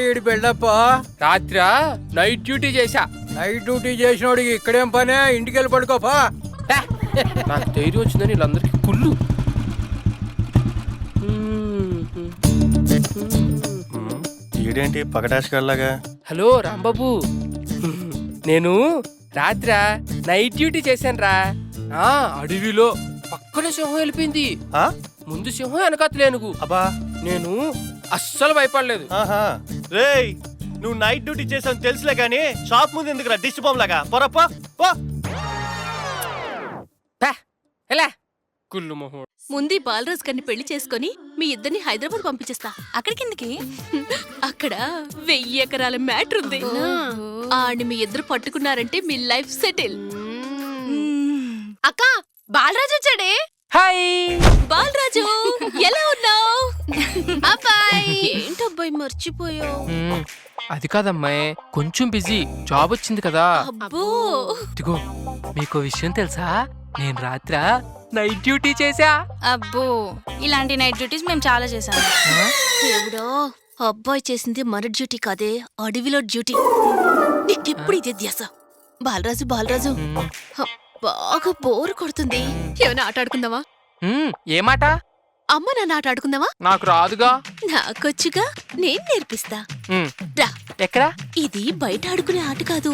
ఈడి బిల్డప్. రాత్రి night duty చేశా. నైట్ డ్యూటీ చేసినోడికి ఇక్కడేం పనే, ఇంటికి వెళ్ళి పడుకోపా. నాకు ధైర్యం వచ్చిందని వీళ్ళందరికీ కుళ్ళు. ఈడేంటి పగటాషగాళ్ళగా? హలో రాంబాబు, నేను రాత్రి నైట్ డ్యూటీ చేశాను రా. అడవిలో పక్కన సింహం వెళ్ళిపోయింది. ముందు సింహం వెనకట్లేనుగు. అబ్బా, నేను అస్సలు భయపడలేదు. రేయ్, నువ్వు నైట్ డ్యూటీ చేసావు తెలుసులే కానీ షాప్ ముందు ఎందుకురా డిస్ట్ బాంబ్ లాగా? పొరపా పో. ఎలా కుళ్ళు మొహం. ముందు బాలరాజ్ గారిని పెళ్లి చేసుకుని మీ ఇద్దరిని హైదరాబాద్ పంపించేస్తా. అక్కడికి అక్కడ 1000 ఎకరాల మ్యాటర్ ఉంది. ఆడిని మీ ఇద్దరు పట్టుకున్నారంటే మీ లైఫ్ సెటిల్. అక్క, బాలరాజు వచ్చాడే. హాయ్ బాలరాజు, ఎలా ఉన్నావు? అబ్బాయి ఏంటబ్బాయి మర్చిపోయావు? అది కాదమ్మాయి, కొంచెం బిజీ. జాబ్ వచ్చింది కదా. అబ్బో, ఇదిగో మీకు విషయం తెలుసా, నేను రాత్రి నైట్ డ్యూటీ చేశా. అబ్బో, ఇలాంటి నైట్ డ్యూటీస్ మేము చాలా చేసాము. దేవుడా, అబ్బాయి చేసింది మన డ్యూటీ కాదే, అడవిలో డ్యూటీ. నీకెప్పుడు ఇదే ధ్యాస? బాలరాజు బాలరాజు, బాగా బోరు కొడుతుంది. ఏమైనా ఆట ఆడుకుందామా? ఏమాట? అమ్మ నాన్న ఆట ఆడుకుందామా? నాకు రాదుగా. నాకొచ్చుగా, నేను నేర్పిస్తా. రా. ఎక్కడా? ఇది బయట ఆడుకునే ఆట కాదు,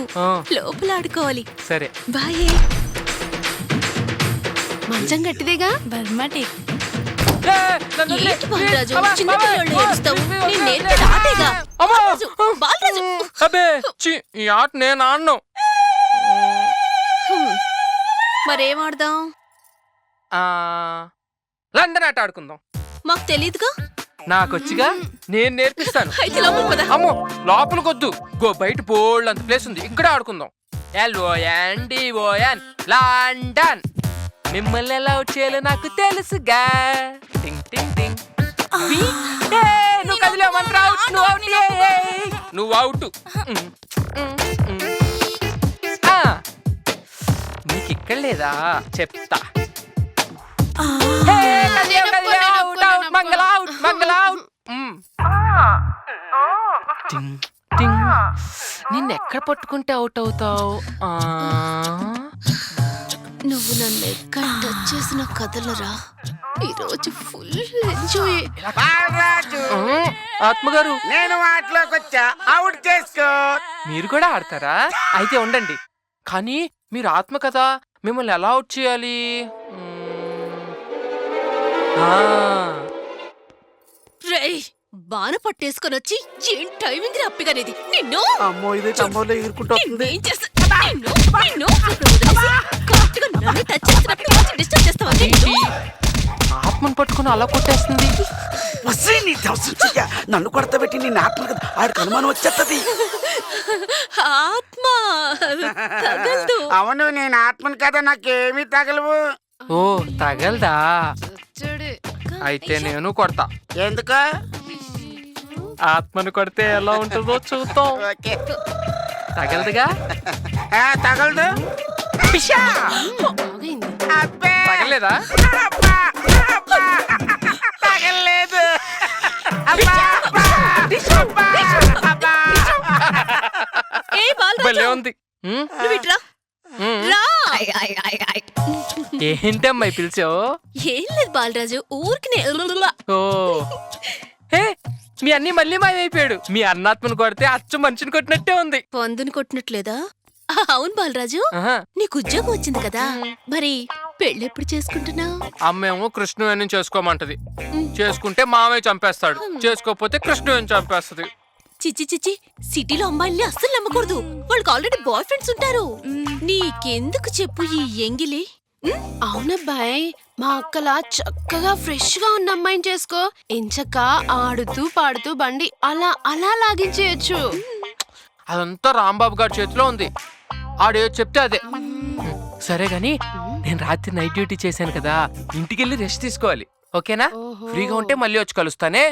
లోపల ఆడుకోవాలి. సరే బాయ్. మంచం గట్టిదేగా? బర్మాటి. ఏంటి బాలరాజు, చిన్న పిల్లలు ఏడుస్తావు? నేను నేర్పేది ఆటేగా. బాలరాజు, బాలరాజు. అబ్బే ఈ ఆట నేను ఆడను. మరేం ఆడదాం? లండన్ ఆట ఆడుకుందాం. మాకు తెలీదుగా. నాకొచ్చిగా, నేను నేర్పిస్తాను. అయితే లోపలికి పద. అమ్మో, లోపలికొద్దు. గో, బయట బోల్డ్ అంత ప్లేస్ ఉంది, ఇక్కడే ఆడుకుందాం. LONDON London. మిమ్మల్ని ఎలా అవుట్ చేయాలో నాకు తెలుసుగా. టింగ్ టింగ్ టింగ్. నువ్వు కదిలే మంత్ర అవుట్. నువ్వు అవుట్. నీకు ఇక్కడ లేదా చెప్తా. నిన్నెక్కడ పట్టుకుంటే అవుట్ అవుతావు? నువ్వు నన్ను ఎక్కడ టచ్ చేసిన కదలరా. ఈరోజు ఫుల్ ఎంజాయ్. ఆత్మగారు, నేను ఆటలోకి వచ్చా, అవుట్ చేసుకో. మీరు కూడా ఆడతారా? అయితే ఉండండి. కానీ మీరు ఆత్మ కదా, మిమ్మల్ని ఎలా అవుట్ చేయాలి? రేయ్, బాణ పట్టేసుకొని వచ్చి ఏం టైమింగ్ అప్పిగానేది. నిన్ను అమ్మో, ఇది తమ్మలో ఎగురుకుంటూ వస్తుంది. నిన్నేం చేస్తా? కరెక్ట్గా నన్ను టచ్ చేస్తున్నప్పుడు కొంచెం డిస్టర్బ్ చేస్తావా? ఆత్మను పట్టుకుని అలా కొట్టేస్తుంది. నన్ను కొడతబెట్టి నేను ఆత్మ కదా, ఆడికి అనుమానం వచ్చేస్తుంది. ఆత్మ తగలదు. అవును, నేను ఆత్మను కదా, నాకేమీ తగలవు. ఓ, తగలదా? అయితే నేను కొడతా. ఎందుకు? ఆత్మను కొడితే ఎలా ఉంటుందో చూద్దాం. తగలదుగా? తగలదు. తగలేదా? తగలేదు. భలే ఉంది. ఏంటమ్మాయి పిలిచావు? ఏం లేదు బాలరాజు, ఊరికి. ఓ, హే, మీ అన్ని మళ్ళీ మాయమైపోయాడు. మీ అన్నాత్మను కొడితే అచ్చు మనిషిని కొట్టినట్టే ఉంది. పందుని కొట్టినట్లేదా? అవును బాలరాజు, ఆహా. నీకు ఉద్యోగం వచ్చింది కదా, మరి పెళ్ళెప్పుడు చేసుకుంటున్నావు? అమ్మేమో కృష్ణవేణిని చేసుకోమంటది. చేసుకుంటే మామయ్య చంపేస్తాడు, చేసుకోకపోతే కృష్ణవేణి చంపేస్తది. చిచ్చి చిచ్చి, సిటీలో అమ్మాయిల్ని అస్సలు నమ్మకూడదు. వాళ్ళకి ఆల్రెడీ బాయ్ ఫ్రెండ్స్ ఉంటారు. నీకెందుకు చెప్పు ఈ ఎంగిలి? అవునబ్బాయ్, మా అక్కలా చక్కగా ఫ్రెష్ గా ఉన్న అమ్మాయిని చేసుకో. ఎంచక్క ఆడుతూ పాడుతూ బండి అలా అలా లాగించేయచ్చు. అదంతా రాంబాబు గారి చేతిలో ఉంది. ఆడే చెప్తే అదే. సరే గాని, నేను రాత్రి నైట్ డ్యూటీ చేశాను కదా, ఇంటికెళ్ళి రెస్ట్ తీసుకోవాలి. ఓకేనా? ఫ్రీగా ఉంటే మళ్ళీ వచ్చి కలుస్తానే.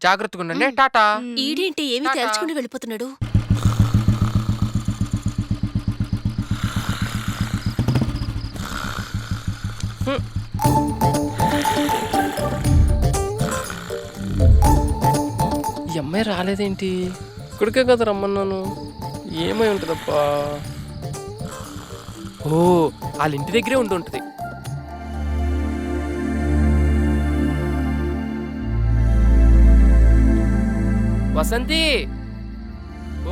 జాగ్రత్తగా ఉండండి. టాటా. ఈడేంటి ఏమి తేల్చుకుని వెళ్ళిపోతున్నాడు? ఈ అమ్మాయి రాలేదేంటి? ఇక్కడికే కదా రమ్మన్నాను. ఏమై ఉంటుందబ్బా? ఓ, వాళ్ళ ఇంటి దగ్గరే ఉంటుంది. వసంతి,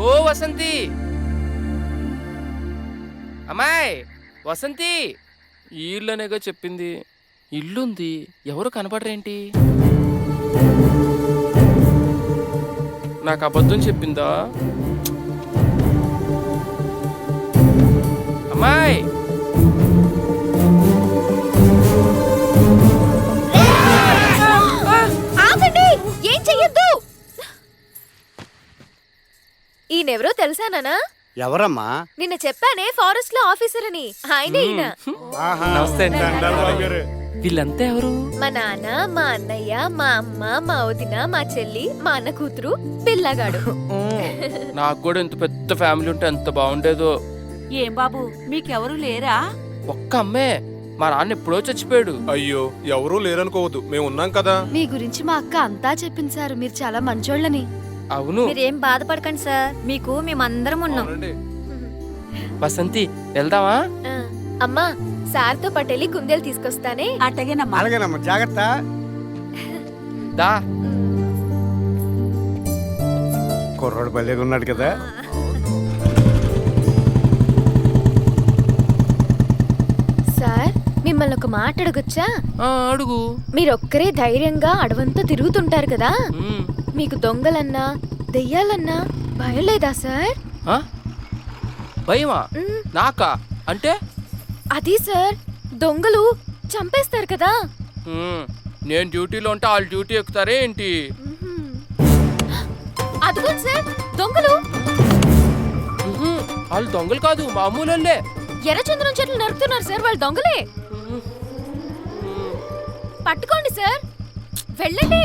ఓ వసంతి, అమ్మాయి వసంతి. ఇల్లనేగా చెప్పింది, ఇల్లుంది, ఎవరు కనపడరేంటి? నాకు అబద్ధం చెప్పిందా? అమ్మాయి, ఆగండి, ఏం చెయ్యొద్దు. ఈయనెవరో తెలుసా నానా? ఎవరమ్మా? నిన్న చెప్పానే ఫారెస్ట్ లో ఆఫీసర్ అని, ఆయనే ఈయన. నమస్తే అండి. వీళ్ళంతా ఎవరు? మా నాన్న, మా అన్నయ్య, మా అమ్మ, మా వదిన, మా చెల్లి, మా అన్న కూతురు, పిల్లగాడు. నాకు కూడా ఇంత పెద్ద ఫ్యామిలీ ఉంటే ఎంత బాగుండేదో. ఏం బాబు మీకెవరు లేరా? ఒక్క అమ్మే, మా నాన్న ఎప్పుడో చచ్చిపోయాడు. అయ్యో, ఎవరూ లేరనుకోవద్దు, మేము ఉన్నాం కదా. మీ గురించి మా అక్క అంతా చెప్పింది సార్, మీరు చాలా మంచోళ్ళని. అవును. మీరేం బాధపడకండి సార్, మీకు మేమందరం ఉన్నాం. వసంతి, వెళ్దామా? ఆ, అమ్మా, సార్తో పట్టెళ్ళి కుందేలు తీసుకొస్తానే. అట్టగేనమ్మా. అలాగేనమ్మా, జాగ్రత్త. దా. కుర్రాడు భలేగా ఉన్నాడు కదా. సార్, మిమ్మల్ని ఒక మాట అడగొచ్చా? అడుగు. మీరొక్కరే ధైర్యంగా అడవంతా తిరుగుతుంటారు కదా, ఉమ్. మీకు దొంగలన్నా దెయ్యాలన్నా భయం లేదా సార్? ఆ? భయమా? మ్, నాకా? అంటే? అది సార్, దొంగలు చంపేస్తారు కదా. నేను డ్యూటీలో ఉంటే వాళ్ళు డ్యూటీ ఎక్కుతారే ఏంటి? అదిగోండి సార్, దొంగలు. వాళ్ళు దొంగలు కాదు, మామూలు. ఎర్రచందనం చెట్లు నరుకుతున్నారు సార్, వాళ్ళు దొంగలే. పట్టుకోండి సార్, వెళ్ళండి.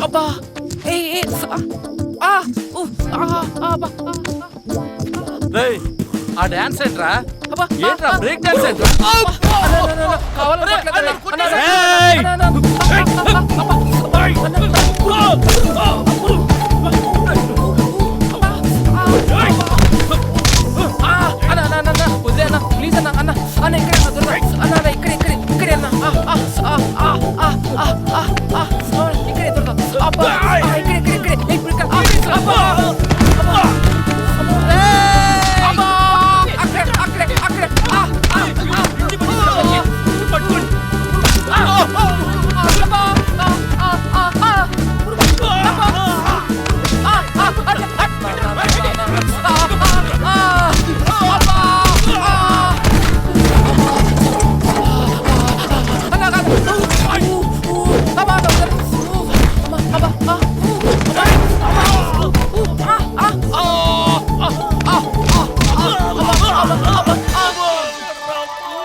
అబ్బా, ఆ డాన్స్ ఏంట్రా? ఏంట్రా బ్రేక్ డాన్స్ ఏంట్రా? ప్లీజ్ అన్న, అన్న అన్న ఇక్కడ అన్న, ఇక్కడ ఇక్కడ ఇక్కడ అన్న, ఇక్కడ అబ్బా, ఇక్కడ ఇక్కడ ఇక్కడ ఇప్పుడు ఇక్కడ అబ్బా, అక్కడ అక్కడ అక్కడ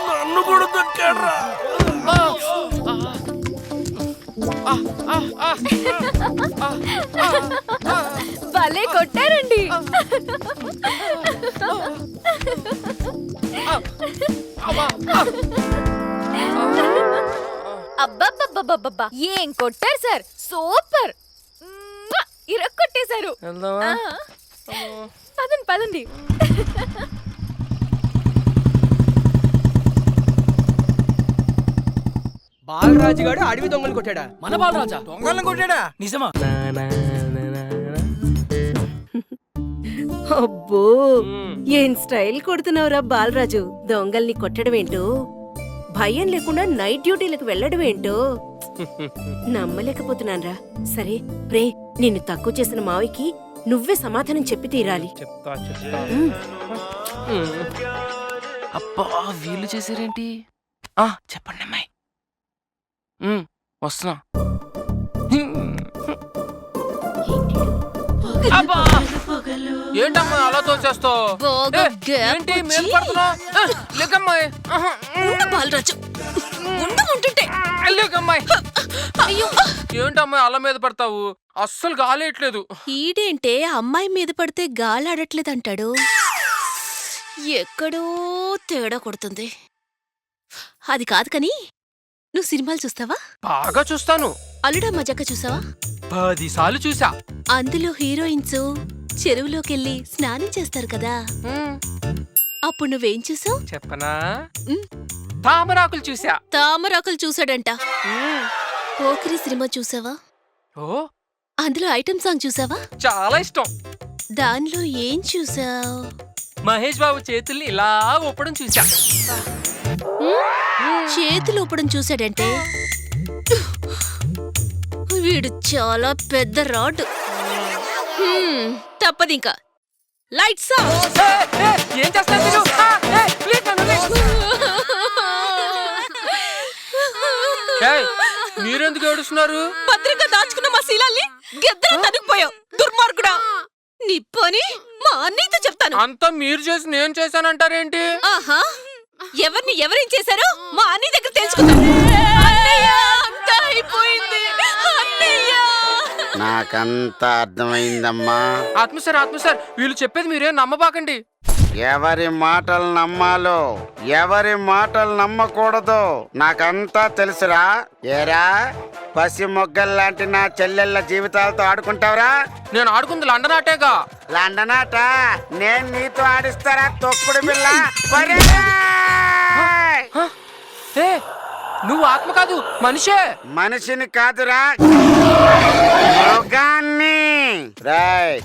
నన్ను కూడా దొక్కాడ్రా. భలే కొట్టారండి. అబ్బబ్బబ్బబ్బబ్బా, ఏం కొట్టారు సార్, సూపర్. ఇరక్కొట్టేశారు. వెళ్దామా? పదండి పదండి. బాలరాజు గారు అడవి దొంగలు కొట్టాడా? మన బాలరాజా దొంగలను కొట్టాడా? నిజమా? అబ్బో ఏం స్టైల్ కొడుతున్నావురా బాలరాజు. దొంగల్ని కొట్టడం ఏంటో, భయం లేకుండా నైట్ డ్యూటీలకు వెళ్ళడం ఏంటో నమ్మలేకపోతున్నాన్రా. సరే ప్రే, నిన్ను తక్కువ చేసిన మావికి నువ్వే సమాధానం చెప్పి తీరాలి. చెప్తా చెప్తా. అబ్బా, వీళ్ళు చేసారేంటి? చెప్పండి అమ్మాయి. వస్తున్నా. అబ్బా ఏంటమ్మా అలా తోచేస్తావు? బాగా గ్యాప్ ఏంటి వచ్చి- మీద పడుతున్నావు? లేకమ్మాయి, ఉండు బాలరాజు, ఉండు ఉంటుంటే. లేకమ్మాయి. అయ్యో, ఏంటమ్మాయి అలా మీద పడతావు? అస్సలు గాలేయట్లేదు. ఈడేంటే అమ్మాయి మీద పడితే గాలాడట్లేదంటాడు. ఎక్కడో తేడా కొడుతుంది. అది కాదు కని, నువ్వు సినిమాలు చూస్తావా? బాగా చూస్తాను. అల్లుడా మజాక చూసావా? 10 సార్లు చూసా. అందులో హీరోయిన్స్ చెరువులోకెళ్ళి స్నానం చేస్తారు కదా, అప్పుడు నువ్వేం చూసావు? చెప్పనా? ఉమ్. తామరాకులు చూసా. తామరాకులు చూసాడంట. పోకిరి సినిమా చూసావా? ఓ, అందులో ఐటమ్ సాంగ్ చూసావా? చాలా ఇష్టం. దానిలో ఏం చూసావు? మహేష్ బాబు చేతుల్ని ఇలా ఊపడం చూసా. చేతులు ఊపడం చూసాడంటే వీడు చాలా పెద్ద రాడ్. తప్పదింకా. Lights off. ఏం చేస్తాను మీరు? ప్లీజ్ నన్ను వదిలేయ్. ఏయ్, మీరెందుకు ఏడుస్తున్నారు? భద్రంగా దాచుకున్న మా శీలాల్ని గెద్దలు తనుకుపోయావు దుర్మార్గుడా. నీ పని మా అన్నయ్యతో చెప్తాను. అంతా మీరు చేసి నేను చేశానంటారేంటి? ఆహా, ఎవరిని ఎవరేం చేశారో మా అన్నయ్య దగ్గర తెలుసుకుందాం. అన్నయ్య, అంతా అయిపోయింది. అన్నయ్య, నాకంతా అర్థమైందమ్మా. ఆత్మసార్ వీళ్ళు చెప్పేది మీరేం నమ్మబాకండి. ఎవరి మాటలు నమ్మాలో ఎవరి మాటలు నమ్మకూడదు నాకంతా తెలుసురా. ఏరా, పసి మొగ్గల్లాంటి నా చెల్లెళ్ళ జీవితాలతో ఆడుకుంటావురా? నేను ఆడుకుంది లండన్ ఆటేగా. లండన్ ఆట నేను నీతో ఆడిస్తారా తొక్కుడు పిల్ల? ఒరేయ్! ఏ, నువ్వు ఆత్మ కాదు మనిషే. మనిషిని కాదురా, మృగాన్ని. రాయ్,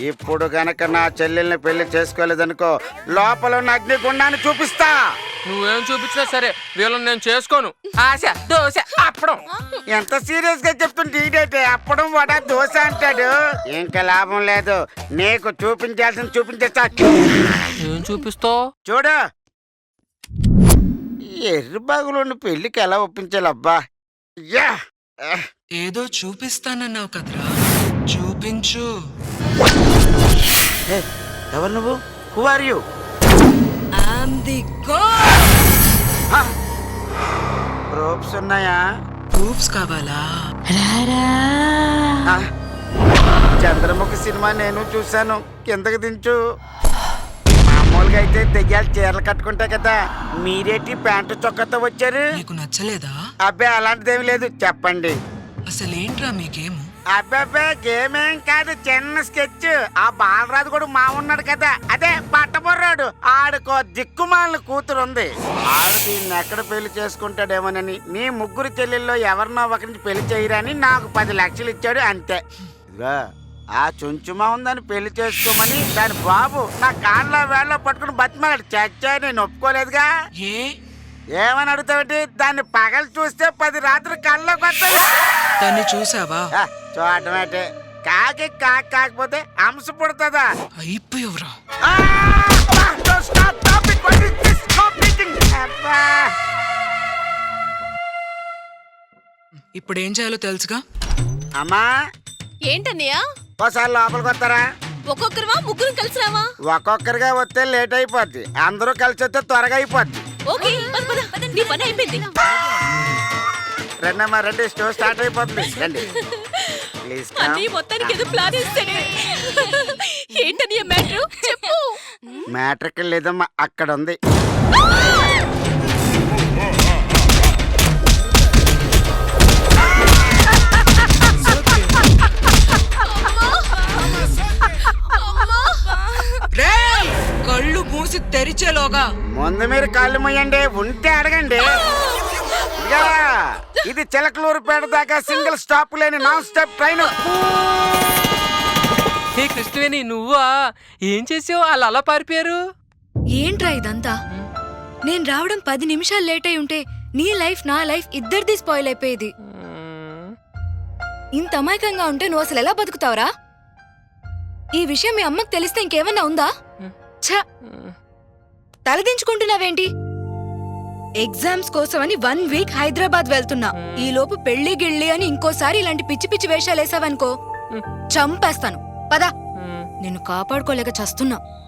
ఇప్పుడు గనక నా చెల్లెల్ని పెళ్లి చేసుకోలేదనుకో, లోపల ఉన్న అగ్నిగుండాన్ని చూపిస్తా. నువ్వేం చూపించినా సరే వీళ్ళని నేను చేసుకోను. ఆశ దోశ అప్పడం. ఎంత సీరియస్ గా చెప్తుంటే ఈడైతే అప్పడం వడ దోశ అంటాడు. ఇంకా లాభం లేదు, నీకు చూపించాల్సింది చూపించేస్తా. ఏం చూపిస్తావు? చూడు, ఎర్రబాగులోని పెళ్లికి ఎలా ఒప్పించాలబ్బా. యా! ఏదో చూపిస్తానన్నావు కదరా, చూపించు. హే, ఎవరు నువ్వు? Who are you? ప్రూఫ్స్ ఉన్నాయా? ప్రూఫ్స్ కావాలా? ఆ, చంద్రముఖి సినిమా నేను చూశాను, కిందకి దించు. మామూలుగా అయితే దెయ్యాలు చీరలు కట్టుకుంటాయి కదా, మీరేటి ప్యాంటు చొక్కతో వచ్చారు? నీకు నచ్చలేదా? అబ్బాయి అలాంటిదేమి లేదు, చెప్పండి. అసలేంట్రా మీ గేమ్? అబ్బాబ్బే, గేమ్ ఏం కాదు, చిన్న స్కెచ్. ఆ బాలరాజు కూడా మా ఉన్నాడు కదా, అదే పట్టబొర్రాడు, ఆడుకో దిక్కుమాలిన కూతురు ఉంది. ఆడు దీన్ని ఎక్కడ పెళ్లి చేసుకుంటాడేమోనని నీ ముగ్గురు చెల్లెల్లో ఎవరినో ఒకరికి పెళ్లి చేయరని నాకు 10 లక్షలు ఇచ్చాడు, అంతే. ఇదిగో, ఆ చుంచుమా ఉందని పెళ్లి చేసుకోమని దాని బాబు నా కాళ్ళ వేళ్ళ పట్టుకుని బతిమాడు. చచ్చా, నేను ఒప్పుకోలేదుగా. ఏ ఏమని అడుగుతావుటి? దాన్ని పగలు చూస్తే 10 రాత్రి కళ్ళలోకి వస్తాయి. దాన్ని చూసావా? చూడటం అంటే కాకి కాకపోతే అంశ పుడుతుందా? అయిపోయావురా. ఇప్పుడు ఏం చేయాలో తెలుసుగా. అమ్మా, ఏంటన్నయ్యా? ఒకసారి లోపలికి వస్తారా? ఒక్కొక్కరువా ముగ్గురు కలిసి రావా? ఒక్కొక్కరిగా వస్తే లేట్ అయిపోద్ది, అందరూ కలిసి వస్తే త్వరగా అయిపోద్ది. ఓకే, పద పద, నీ పని అయిపోయింది. రండమ్మా, రండి, స్టోర్ స్టార్ట్ అయిపోతుంది, రండి ప్లీజ్. అన్నయ్య మొత్తానికి ఏదో ప్లాన్ ఇస్తాడే. ఏంటన్నయ్య మ్యాటర్ చెప్పు. మ్యాటర్ ఇక్కడ లేదమ్మా, అక్కడ ఉంది. రేయ్, కళ్ళు మూసి తెరిచేలోగా ముందు మీరు కాళ్ళు మొయ్యండి, ఉంటే అడగండి. ఇదిగా, ఇది చిలకలూరుపేట దాకా సింగిల్ స్టాప్ లేని నాన్ స్టాప్ ట్రైన్. హే కృష్ణవేణి, నువ్వా? ఏం చేసావు? వాళ్ళు అలా పారిపోయారు. ఏంట్రా ఇదంతా? నేను రావడం 10 నిమిషాలు లేట్ అయి ఉంటే నీ లైఫ్ నా లైఫ్ ఇద్దరిది స్పాయిల్ అయిపోయేది. ఇంత అమాయకంగా ఉంటే నువ్వు అసలు ఎలా బతుకుతావురా? ఈ విషయం మీ అమ్మకు తెలిస్తే ఇంకేమన్నా ఉందా? ఛ, తలదించుకుంటున్నావేంటి? ఎగ్జామ్స్ కోసమని 1 వీక్ హైదరాబాద్ వెళ్తున్నా. ఈ లోపు పెళ్లి గిళ్ళి అని ఇంకోసారి ఇలాంటి పిచ్చి పిచ్చి వేషాలు వేసావనుకో చంపేస్తాను. పదా. నిన్ను కాపాడుకోలేక చస్తున్నా